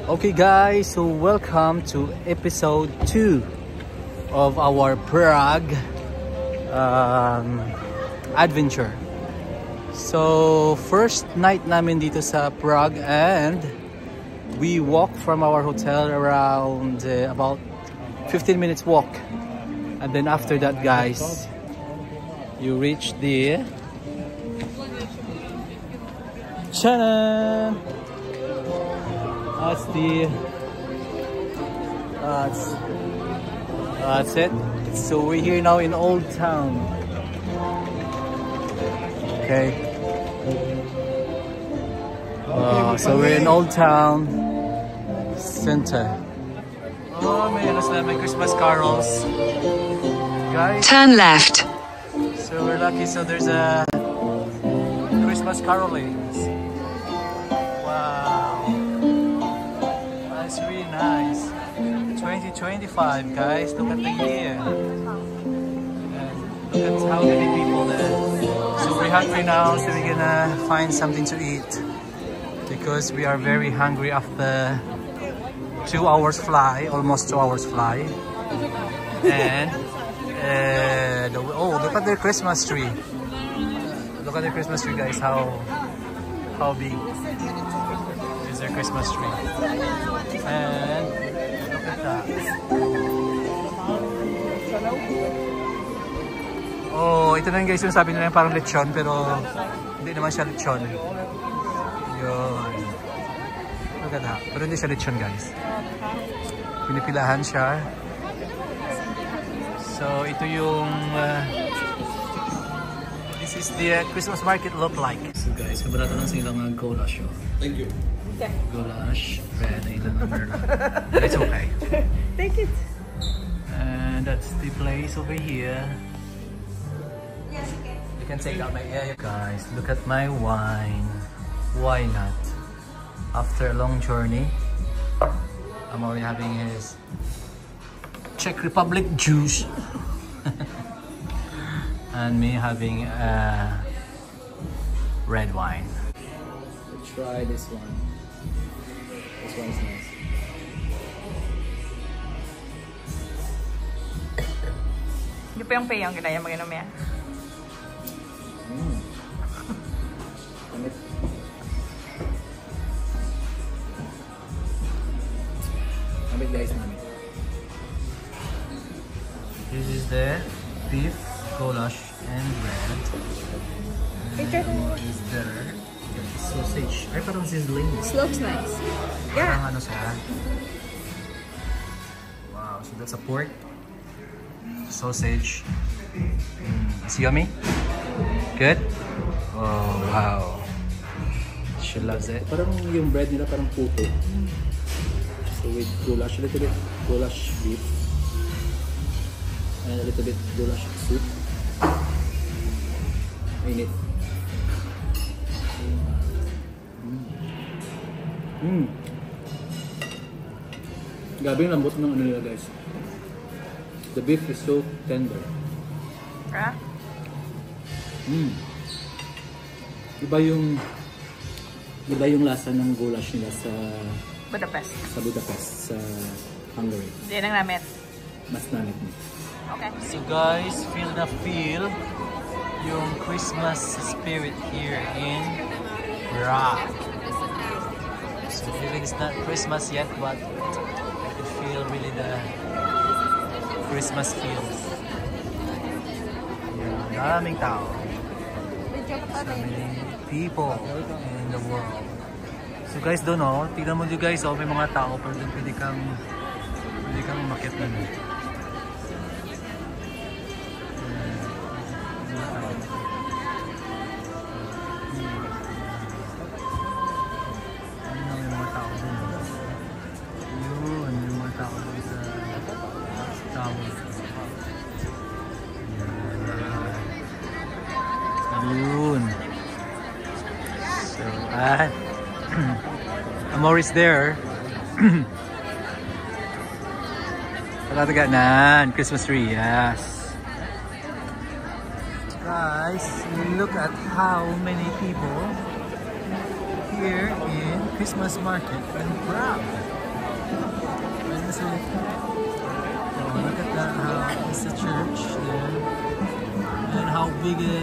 Okay guys, so welcome to episode 2 of our Prague adventure. So first night namin dito sa Prague, and we walk from our hotel around about 15 minutes walk, and then after that guys, you reach the Chana. That's it. So we're here now in Old Town. Okay. So we're in Old Town Center. Oh man, may Christmas carols, guys. Turn left. So we're lucky. So there's a Christmas caroling. It's really nice. 2025 guys, look at the year. And look at how many people there. So we're hungry now, so we're gonna find something to eat, because we are very hungry after 2 hours fly, almost 2 hours fly. And oh, look at their Christmas tree. Look at the Christmas tree guys, how big is their Christmas tree. And look at that. Oh, ito na guys yung sabi nila parang lechon, pero hindi naman siya lechon. Yun. Look at that. Pero hindi siya lechon guys. Pinipilahan siya. So ito yung this is the Christmas market look like. So guys, kabarata lang silang goulash. Thank you. Okay. Goulash, red, but it's okay. Take it. And that's the place over here. You can take out my guys, look at my wine. Why not? After a long journey, I'm already having his Czech Republic juice. And me having red wine. Let's try this one. This one's nice. Hindi pa yung payong ginaya mag-inom yan. Namit guys, namit. This is the beef, goulash, and bread. And what is there? Sausage. Ay, parang sizzling. This looks nice. Parang Yeah. ano siya. Wow, so that's a pork. Sausage. It's yummy? Good? Oh, wow. She loves it. Parang yung bread nila parang puto. So with goulash, a little bit goulash beef. And a little bit goulash soup. Mainit. Grabe yung lambot ng ano nila guys. The beef is so tender. Ah? Iba yung lasa ng goulash nila sa Budapest, sa Hungary. Hindi nang namit. Mas namit niya. Okay. So guys, feel yung Christmas spirit here in Prague. So even it's not Christmas yet, but you feel really the Christmas feels. Yeah, maraming tao. So many people in the world. So guys, doon oh, tignan mo dito guys, oh, may mga tao, pero doon pwede kang umakyat na doon. So, Amoris there. Patatagaan, Christmas tree, yes. Guys, look at how many people here in Christmas market and crab. And this is, look at that, how it's a church there. And how big the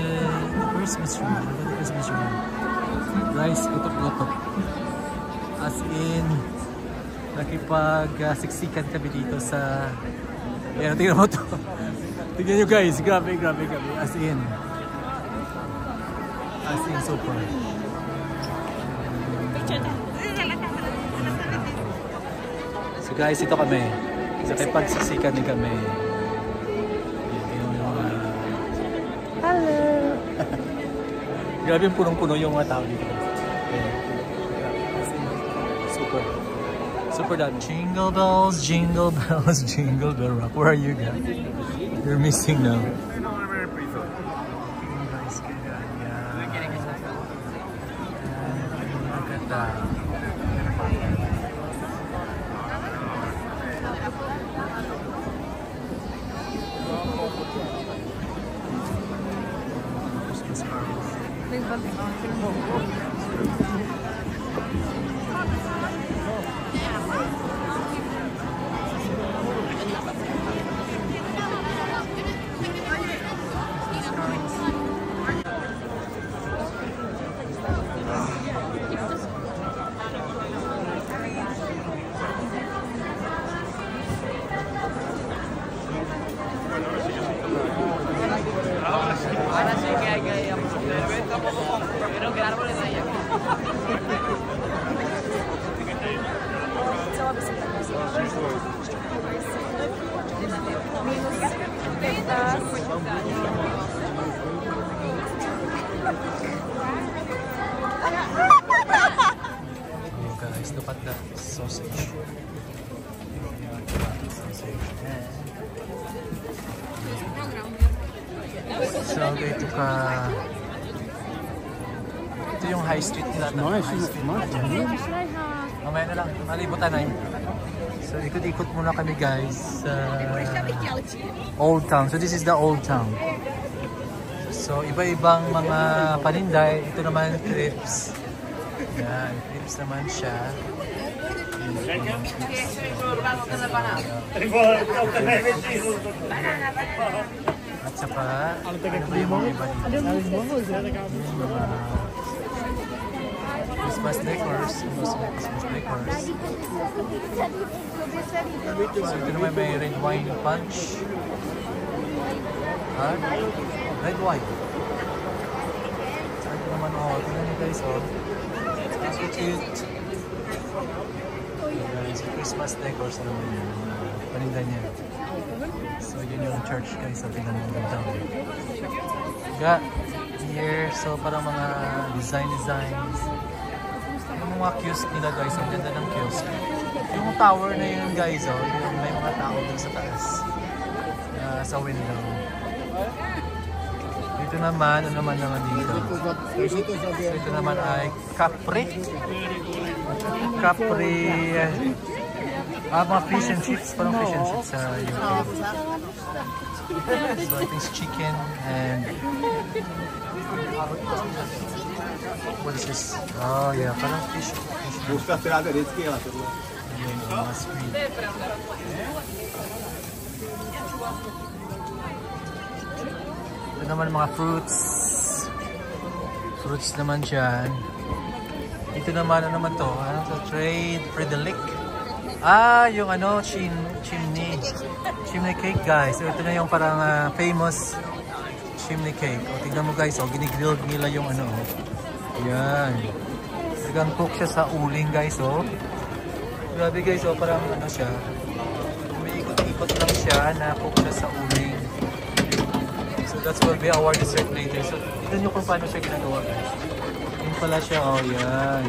Christmas tree. Look at the Christmas tree. Rice, kutok-kutok. As in, nakipag-siksikan kami dito sa... Ayan, tingnan mo to. Tingnan nyo guys, grabe, grabe, grabe. As in, super. So guys, ito kami. So nakipagsiksikan din kami. Hello! Grabe yung punong-puno yung mga tao dito. Super. Super done. Jingle bells, jingle bells, jingle bell rock. Where are you guys? You're missing now. Look at that. Oh guys, look at that sausage. So dito ka. Ito yung high street nila. Mamaya na lang, malibutan na yun. So ikot-ikot muna kami guys sa Old Town. So this is the Old Town. So iba-ibang mga paninday. Ito naman crepes. Yan, crepes naman siya. At saka, ano ba yung mga iba dito? Christmas decors. Christmas decors. So ito naman may red wine punch. Ha? Red wine. So ito naman, oh, tingnan nyo guys, oh. So cute. Guys, Christmas decors naman yun. Paninda niya. So yun yung church guys, so tingnan mo yung down. Got here, so parang mga designs. Yung mga kiosk nila guys, ang ganda ng kiosk. Yung tower na yun guys, oh, yung may mga tao dun sa taas. Sa window. Dito naman, ano naman dito? So ito naman ay Capri. Mga fish and chips, parang fish and chips sa UK. So I think it's chicken and what is this? Oh yeah, parang fish. Ito naman mga fruits. Fruits naman dyan. Ito naman, ano naman to? Ano to? Trade Fredelic. Yung ano, chimney cake guys. So ito na yung parang famous chimney cake. O tignan mo guys, ginigrilled nila yung ano. Yan. Sigang cook siya sa uling guys, oh. Grabe guys, parang ano siya. Umiikot-ikot lang siya na cook siya sa uling. So that will be our dessert later. So tignan nyo kung paano siya ginagawa guys. Yun pala siya, yan.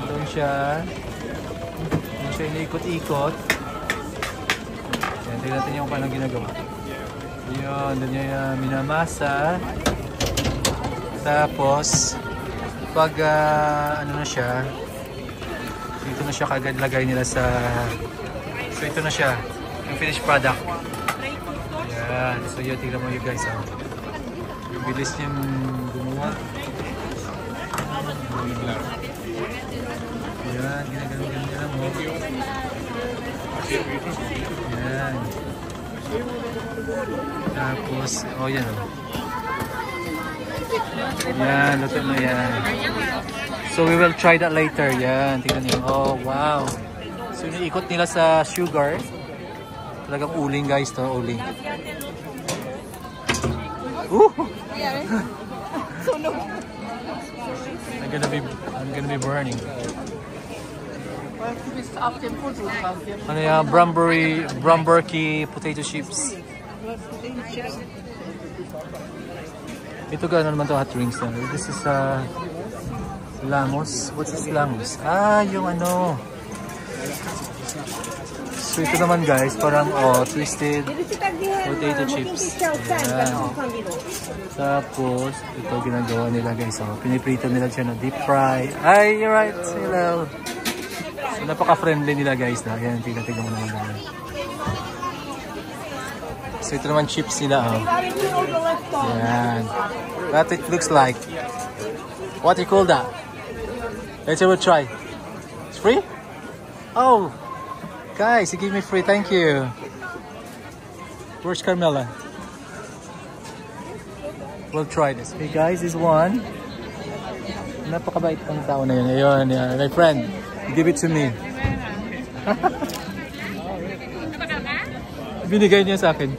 Doon siya. Doon siya iniikot-ikot. Yan, tignan natin yung paano ginagawa. Yun, doon niya minamasa. Tapos, pag ano na siya, dito na siya kagad lagay nila sa... So ito na siya, yung finished product. Yan, so yun, tignan mo yun guys. Yung bilis niyang gumawa. Yan, ginagawa nila mo. Yan. Tapos, oh yan o. Yan, luto na yan. So we will try that later. Yan, tingnan niyo. Oh, wow. So iniikot nila sa sugar. Talagang uling guys to, uling. I'm gonna be burning. Ano yan? Bromberky potato chips. Ito gano'n naman to hot drinks na. This is Langos. What's this Langos? Ah, yung ano. So ito naman guys, parang twisted potato chips. Ayan. Tapos, ito ginagawa nila guys. Piniprito nila siya na deep fry. Ay, you're right. Hello. So, napaka-friendly nila guys. Ayan, tignan mo naman namin. So ito naman chips nila. Ayan. What it looks like. What do you call that? Let's have a try. It's free? Oh! Guys, you give me free. Thank you. Where's Carmela? We'll try this. Hey guys, this one. Napakabait ng tao na yun. Ayun, yan. My friend, give it to me. Binigay niya sa akin.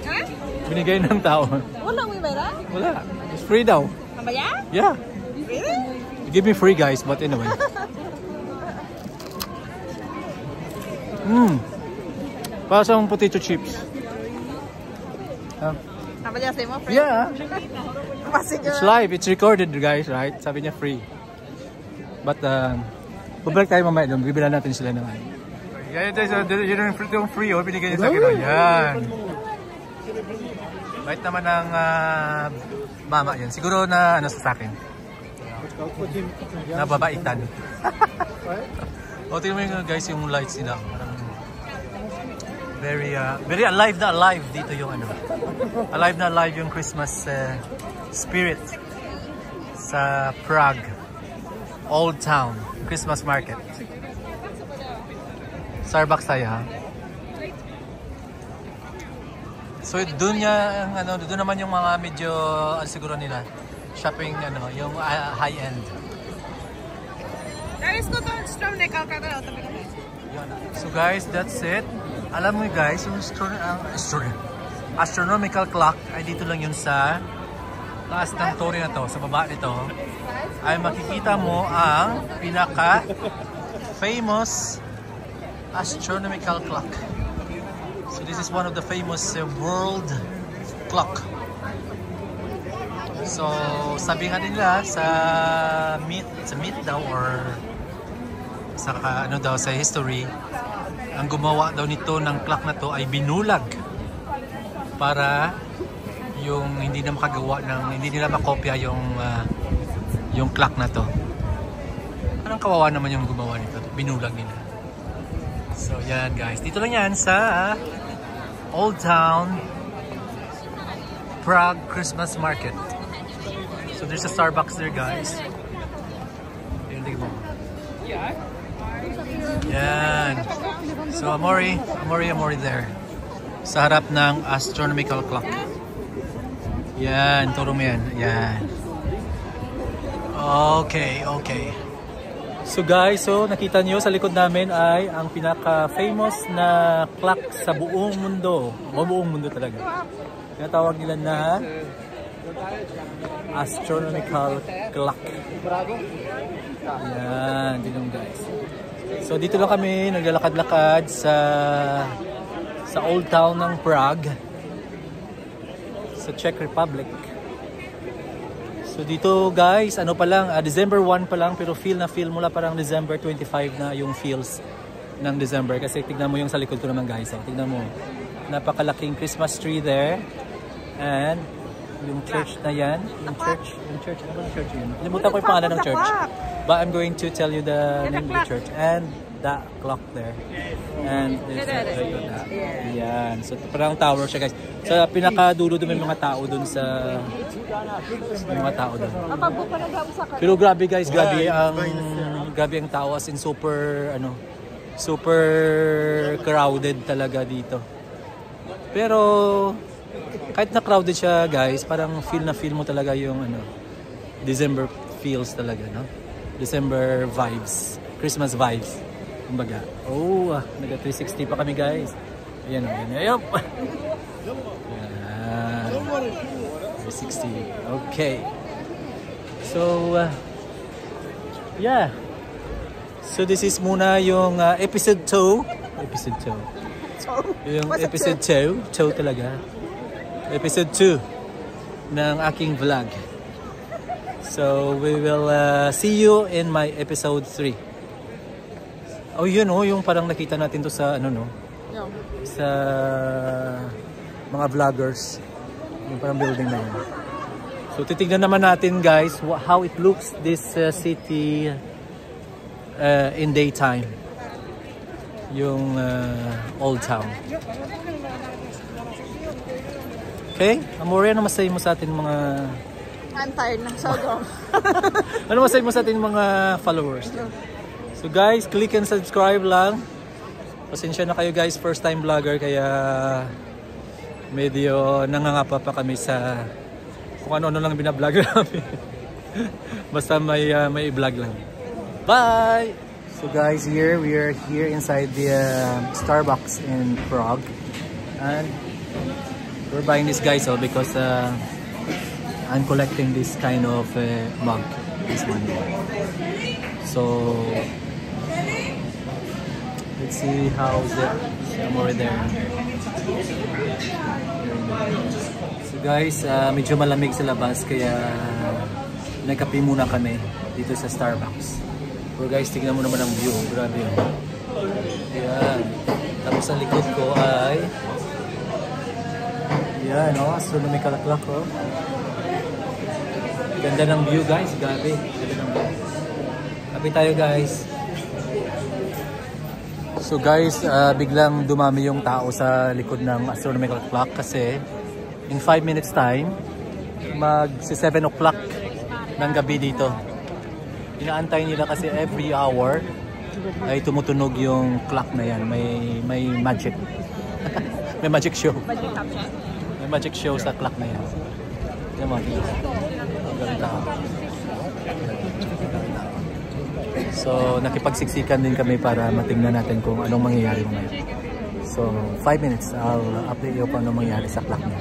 Binigay ng tao. Wala mo ba? Wala. It's free daw. Ambaya? Yeah. Really? You give me free guys, but anyway. Para sa potato chips. Ambaya sa mo, friend? Yeah. It's live. It's recorded guys, right? Sabi niya free. But, babalik tayo mamaya doon. Bibilan natin sila ng ano. Yan, yung free, binigay niya sa akin. Yan. Bait naman ng mama yan. Siguro na ano sa akin. Nababaitan. O, tingnan mo yung guys, yung lights nila. Very alive na alive dito yung ano. Alive na alive yung Christmas spirit sa Prague. Old Town Christmas Market. Starbucks tayo ha. So doon niya ano, doon naman yung mga medyo siguro nila shopping ano, yung high end. So guys, that's it. Alam mo guys, yung astronomical clock ay dito lang yun sa taas ng torre na to, sa baba nito. Ay makikita mo ang pinaka famous astronomical clock. So this is one of the famous world clock. So sabi nga nila sa myth daw or sa ano daw sa history, ang gumawa daw nito ng clock na to ay binulag para yung hindi na makagawa ng hindi nila makopya yung clock na to. Anong kawawa naman yung gumawa nito, binulag nila. So yan guys, dito lang yan sa Old Town Prague Christmas Market. So there's a Starbucks there guys. Yan. So Amori there. Sa harap ng astronomical clock. Yan, turo mo yan. Yan. Okay. So guys, so nakita nyo sa likod namin ay ang pinaka-famous na clock sa buong mundo. Buong mundo talaga. Tinatawag nila na astronomical clock. Yan, dinong guys. So dito lang kami naglalakad-lakad sa Old Town ng Prague sa Czech Republic. So dito guys, ano pa lang, December 1 pa lang pero feel mula parang December 25 na yung feels ng December kasi tignan mo yung sa likod ko naman guys. Tignan mo, napakalaking Christmas tree there and yung church na yan, yung church, ano ba yung church yun? Limutan ko yung pangalan ng church. But I'm going to tell you the name of the church and that clock there. And there's yan. So parang tower siya guys. Sa pinakadulo doon may mga tao doon sa mga tao doon. Pero grabe guys, grabe ang grabe ang tao, as in super super crowded talaga dito. Pero kahit na crowded siya, guys, parang feel mo talaga yung December feels talaga, no? December vibes, Christmas vibes. Kumbaga. Oh, naga 360 pa kami, guys. Ayan. 360. Okay. So, yeah. So this is muna yung episode 2. Episode 2. Yung episode 2. 2 talaga. Episode 2 ng aking vlog. So we will see you in my episode 3. Oh, yun yung parang nakita natin to sa sa mga vloggers. Yung parang building na yun. So titignan naman natin, guys, how it looks this city in daytime. Yung old town. Okay? Amore, ano masasabi mo sa atin mga... I'm tired na. Sobrang. Ano masasabi mo sa atin mga followers? So guys, click and subscribe lang. Pasensya na kayo, guys, first time vlogger, kaya medyo nangangapa pa kami sa kung ano lang binablog namin. Basta may vlog lang. Bye! So guys, we are here inside the Starbucks in Prague, and we're buying this, guys, because I'm collecting this kind of mug, this one. So let's see how's it. I'm over there. So guys, medyo malamig sa labas, kaya nagkape muna kami dito sa Starbucks. So guys, tingnan mo naman ang view. Grabe yun. Ayan. Tapos sa likod ko ay ayan, astronomical clock, Ganda ng view, guys. Grabe. Ganda ng view. Kape tayo, guys. So guys, biglang dumami yung tao sa likod ng astronomical clock kasi in 5 minutes time, mag-7 o'clock ng gabi dito. Inaantay nila kasi every hour ay tumutunog yung clock na yan. May magic. May magic show. May magic show sa clock na yan. Yan mga dito. So, nakipagsiksikan din kami para matingnan natin kung anong mangyayari ngayon. So, 5 minutes, I'll update you kung anong mangyayari sa clock na.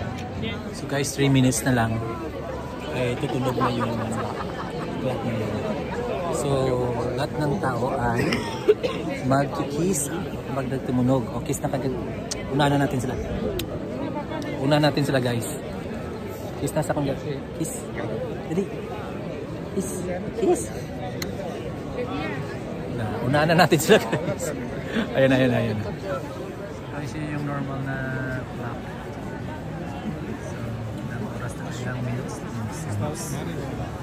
So guys, 3 minutes na lang ay tutunog na yung clock na yun. So, lahat ng tao ay mag-kiss pag nagtumunog. O, kiss na kagad. Unahan natin sila. Unahan natin sila, guys. Kiss na sa kong guys. Kiss. Ready? Kiss. Kiss. Unahan na natin sila, guys. Ayan. Guys, yun yung normal na clock. So, ilang oras na ilang minutes.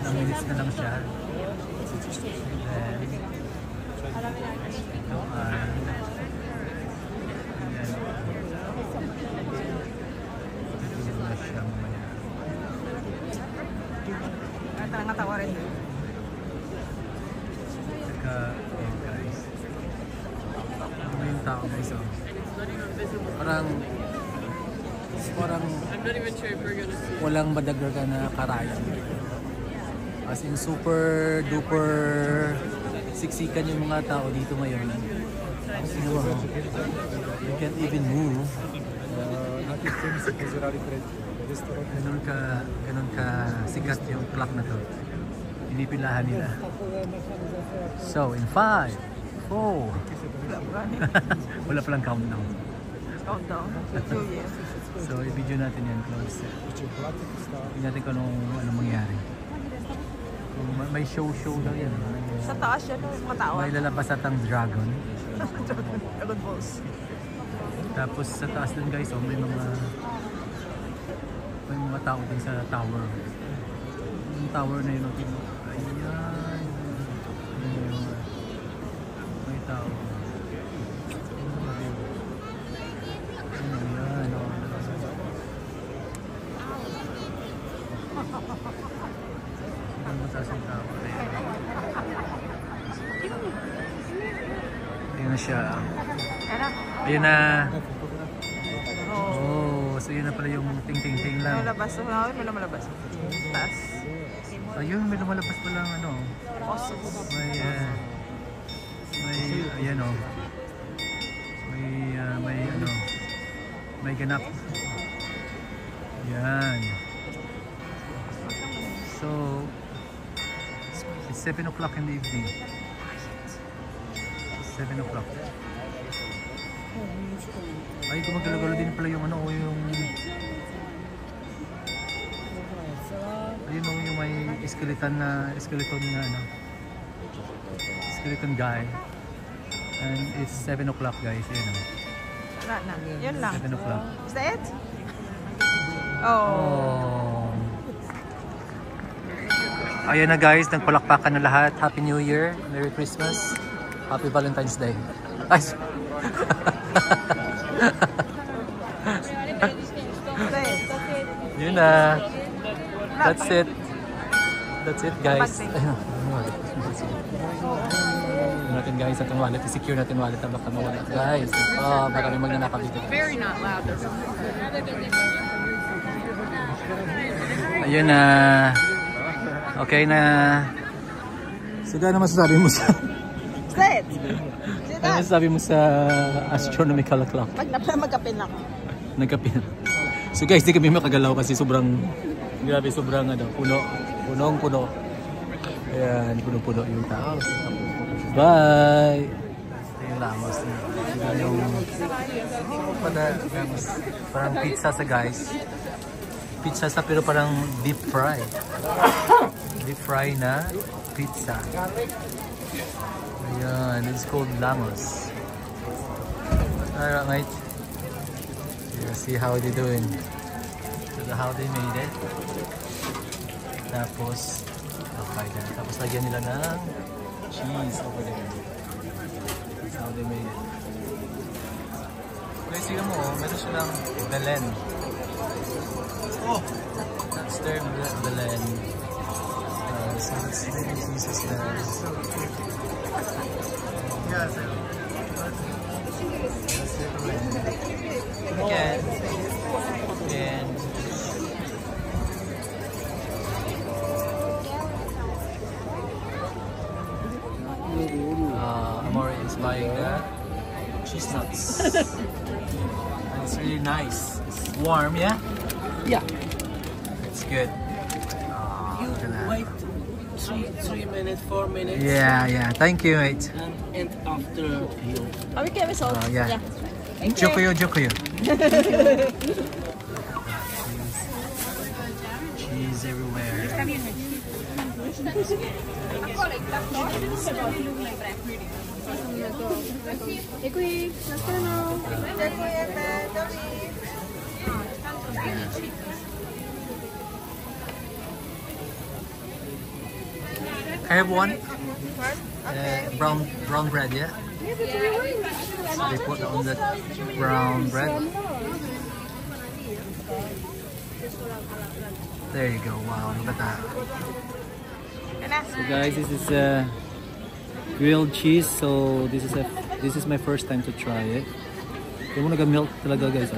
Ilang minutes na lang siya. And then, ito ay Natawa rin. Saka, guys. Ano yung tao, guys, Parang walang madagdagan na karayan. As in super duper siksikan yung mga tao dito ngayon. You can't even move. Ganun ka sikat yung clock na to. Pinipilahan nila. So in 5, 4 wala palang countdown. So i-video natin yan close. Tingnan natin kung anong mangyari. May show daw yan. Sa taas yan, matawa. May lalabas at ang dragon. Dragon Balls. Tapos sa taas din, guys, may mga tao din sa tower. Yung tower na yun, ayan. May tao. Ang mataas yung tao. Yun na siya. Ano? Ayun na. Oo. Oh, so yun na pala yung ting-ting-ting lang. Malabas. May lumalabas. Taas. Ayun, may lumalabas pala ng ano. Osos. May ayan oh. May ano. May ganap. Yan. So, it's 7 o'clock in the evening. 7 o'clock. Ay, gumagalaw din pala yung ano, yung... Ayun o, yung may skeleton na ano. Skeleton guy. And it's 7 o'clock guys, yun o. Wala na. Yun lang. 7 o'clock. Is that it? Oh. Ayan na guys, nagpalakpakan na lahat. Happy New Year, Merry Christmas, Happy Valentine's Day. Ay! Yun na. That's it. That's it guys. Ayun natin guys, atong wallet. I-secure natin wallet na baka mawala. Guys, baka may magnanakaw dito. Very not loud. Ayun na. Okay na. So, gano'n masasabi mo sa... Sit! Ano masasabi mo sa astronomical clock? Pag magkapin ako. Nagkapin. So guys, di kami makagalaw kasi sobrang... Grabe, sobrang ano, puno. Punong-puno. Ayan, puno-puno yung tao. Bye! Ayun Ramos. Yung... Parang pizza sa guys. Pizza sa pero parang deep fry. Deep fry na pizza. Ayan, it's called Lamos. Alright mate. Yeah, see how they doing. So how they made it. Tapos, tapos lagyan nila ng cheese over there. That's how they made it. Guys, tignan mo, meron silang Belen. Oh! That's their Belen. So let's see the Jesus there. Yeah, so that's their Belen. Again. And Amore is buying the cheese nuts. It's really nice. It's warm, yeah? Yeah. It's good. You wait 3 minutes, 4 minutes. Yeah. Thank you, mate. And after you. Are we getting salt? Yeah. Thank you. Jokuyo. Cheese everywhere. I have one. Brown bread, yeah? So they put on the brown bread. There you go. Wow, look at that. So guys, this is grilled cheese. So this is my first time to try it. Yung mga milk talaga guys.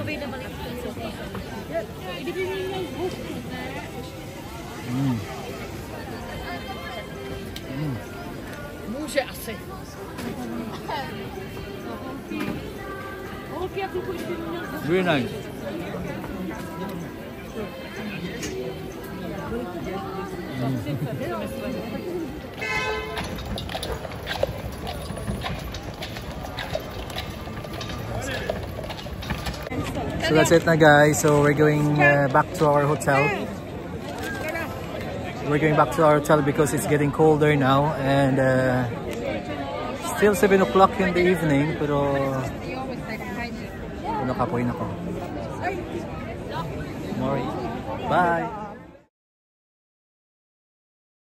Very nice. So that's it na guys. So we're going back to our hotel. We're going back to our hotel because it's getting colder now and still 7 o'clock in the evening pero nakapoy na ko. Mori. Bye!